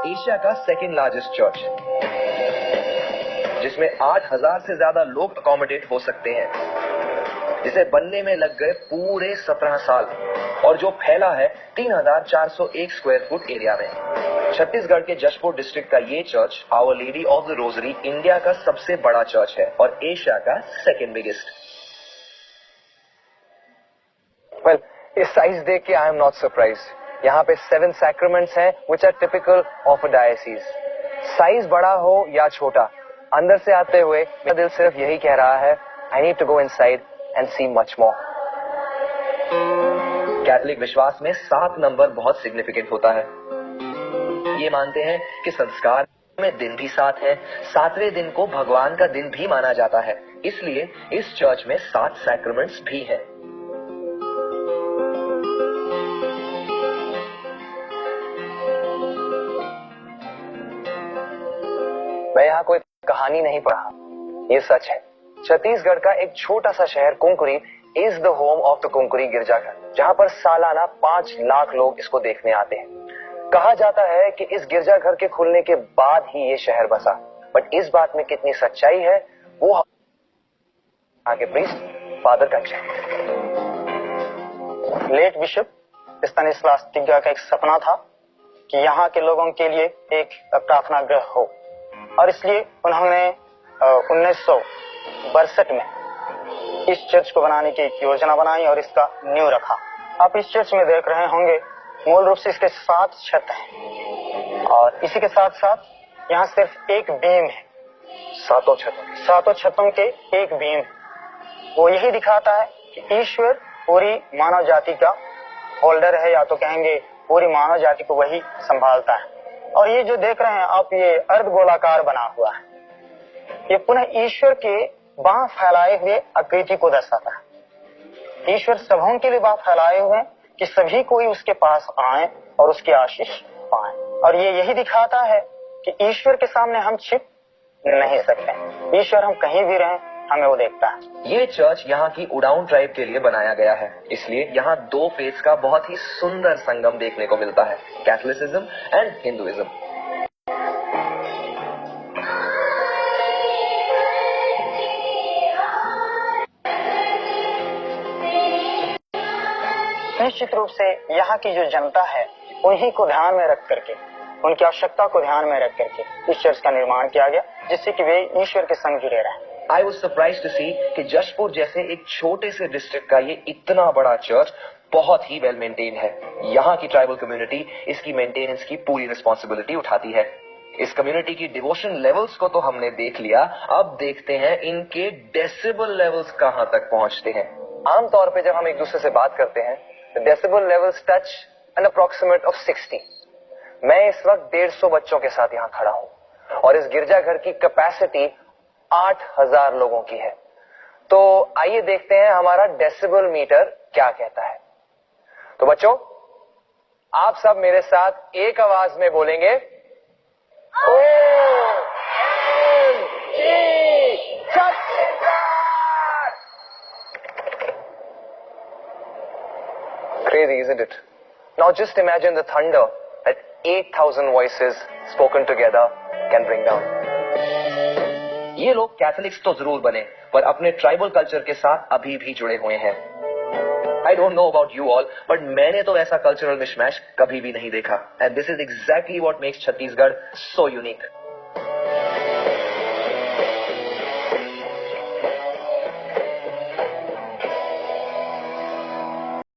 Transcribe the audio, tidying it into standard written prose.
Asia का second largest church, जिसमें 8,000 से ज्यादा लोग अकोमोडेट हो सकते हैं, जिसे बनने में लग गए पूरे 17 साल और जो फैला है 3,401 स्क्वायर फुट एरिया में। छत्तीसगढ़ के जशपुर डिस्ट्रिक्ट का ये church our lady of the rosary India का सबसे बड़ा चर्च है और एशिया का सेकंड बिगेस्ट। वेल, इस साइज देख के आई एम नॉट सरप्राइज्ड। यहाँ पे 7 सैक्रामेंट्स हैं which are typical of a diocese. Size बड़ा हो या छोटा, अंदर से आते हुए मेरा दिल सिर्फ यही कह रहा है, I need to go inside and see much more. Catholic विश्वास में 7 नंबर बहुत सिग्निफिकेंट होता है। ये मानते हैं कि संस्कार में दिन भी 7 है, 7वें दिन को भगवान का दिन भी माना जाता है, इसलिए इस चर्च में 7 सैक्रामेंट्स भी हैं। मैं यहाँ कोई कहानी नहीं पढ़ा, ये सच है। छत्तीसगढ़ का एक छोटा सा शहर Kunkuri is the home of the Kunkuri गिरजाघर, जहाँ पर सालाना 5 लाख लोग इसको देखने आते हैं। कहा जाता है कि इस गिरजाघर के खुलने के बाद ही ये शहर बसा, बट इस बात में कितनी सच्चाई है वो आगे प्रीस्ट फादर कंचे। लेट बिशप स्तानिस्लास तिग्गा का एक सपना था कि यहाँ के लोगों के लिए एक प्रार्थना गृह हो, और इसलिए उन्होंने 1962 में इस चर्च को बनाने की एक योजना बनाई और इसका नींव रखा। आप इस चर्च में देख रहे होंगे मूल रूप से इसके 7 छत हैं और इसी के साथ साथ यहाँ सिर्फ एक बीम है। 7 छतों के एक बीम है। वो यही दिखाता है कि ईश्वर पूरी मानव जाति का होल्डर है, या तो कहेंगे पूरी मानव जाति को वही संभालता है। और ये जो देख रहे हैं आप, ये अर्ध गोलाकार बना हुआ है, ये पुनः ईश्वर के बांह फैलाए हुए आकृति को दर्शाता है। ईश्वर सबों के लिए बांह फैलाए हुए कि सभी कोई उसके पास आए और उसकी आशीष पाए। और ये यही दिखाता है कि ईश्वर के सामने हम छिप नहीं सकते। ईश्वर हम कहीं भी रहें, हमें वो देखता है। ये चर्च यहाँ की उडाउन ट्राइब के लिए बनाया गया है, इसलिए यहाँ 2 फेथ का बहुत ही सुंदर संगम देखने को मिलता है, कैथोलिसिज्म एंड हिंदुइज्म। निश्चित रूप से यहाँ की जो जनता है उन्हीं को ध्यान में रख करके, उनकी आवश्यकता को ध्यान में रख करके इस चर्च का निर्माण किया गया, जिससे कि वे ईश्वर के संग जुड़े रहें। I was surprised to see कि जशपुर जैसे एक छोटे से डिस्ट्रिक्ट का ये इतना बड़ा चर्च बहुत ही वेल मेंटेन है। यहाँ की ट्राइबल कम्युनिटी इसकी मेंटेनेंस की पूरी रिस्पॉन्सिबिलिटी उठाती है। इस कम्युनिटी की डिवोशन लेवल्स को तो हमने देख लिया, अब देखते हैं इनके डेसिबल लेवल्स कहाँ तक पहुँचते हैं। आमतौर पे जब हम एक दूसरे से बात करते हैं, decibel levels touch N approximate of 60। मैं इस वक्त 150 बच्चों के साथ यहाँ खड़ा हूँ और इस गिरजाघर की कैपेसिटी 8,000 लोगों की है। तो आइए देखते हैं हमारा डेसिबल मीटर क्या कहता है। तो बच्चों, आप सब मेरे साथ एक आवाज में बोलेंगे, Crazy, isn't it? Now just imagine the thunder that 8,000 voices spoken together can bring down. ये लोग कैथोलिक्स तो जरूर बने, पर अपने ट्राइबल कल्चर के साथ अभी भी जुड़े हुए हैं। I don't know about you all, but मैंने तो ऐसा कल्चरल मिशमैश कभी भी नहीं देखा। And this is exactly what makes Chhattisgarh so unique.